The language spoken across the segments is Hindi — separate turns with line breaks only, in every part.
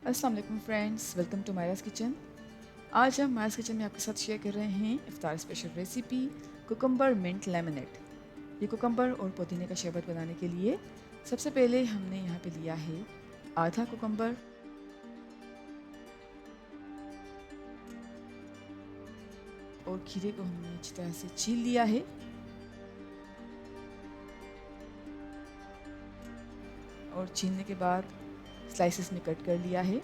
अस्सलाम वालेकुम friends, welcome to Myra's kitchen. आज हम मायरास किचन में आपके साथ शेयर कर रहे हैं iftar special recipe cucumber mint lemonade. ये कुकम्बर और पुदीने का शरबत बनाने के लिए सबसे पहले हमने यहाँ पे लिया है आधा कुकम्बर और खीरे को हमने अच्छी तरह से छील लिया है। और छीलने के बाद स्लाइसेस में कट कर लिया है।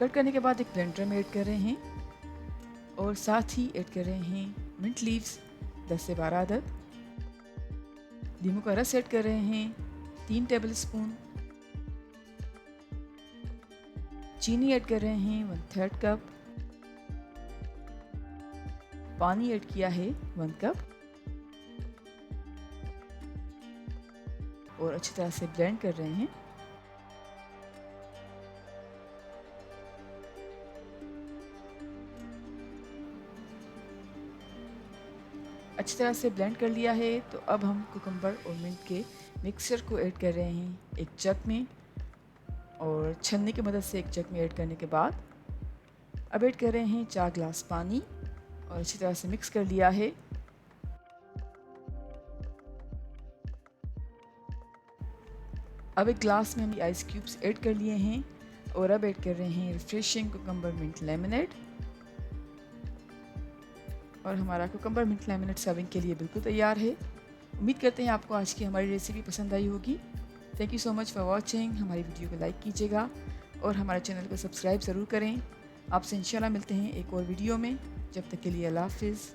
कट करने के बाद एक ब्लेंडर में ऐड कर रहे हैं और साथ ही ऐड कर रहे हैं मिंट लीव्स 10 से 12 अदद। नींबू का रस ऐड कर रहे हैं 3 टेबल स्पून। चीनी ऐड कर रहे हैं 1/3 कप। पानी ऐड किया है 1 कप और अच्छी तरह से ब्लेंड कर रहे हैं। अच्छी तरह से ब्लेंड कर लिया है। तो अब हम कुकम्बर और मिंट के मिक्सचर को ऐड कर रहे हैं एक जग में और छन्नी की मदद से एक जग में ऐड करने के बाद अब ऐड कर रहे हैं 4 ग्लास पानी और अच्छी तरह से मिक्स कर लिया है। अब एक ग्लास में हम आइस क्यूब्स ऐड कर लिए हैं और अब ऐड कर रहे हैं रिफ्रेशिंग कुकम्बर मिंट लेमनेड। और हमारा कुकम्बर मिंट लेमनेड सर्विंग के लिए बिल्कुल तैयार है। उम्मीद करते हैं आपको आज की हमारी रेसिपी पसंद आई होगी। Thank you so much for watching. हमारी वीडियो को लाइक कीजिएगा और हमारे चैनल को सब्सक्राइब ज़रूर करें। आपसे इंशाल्लाह मिलते हैं एक और वीडियो में। जब तक के लिए अल्लाह हाफिज़।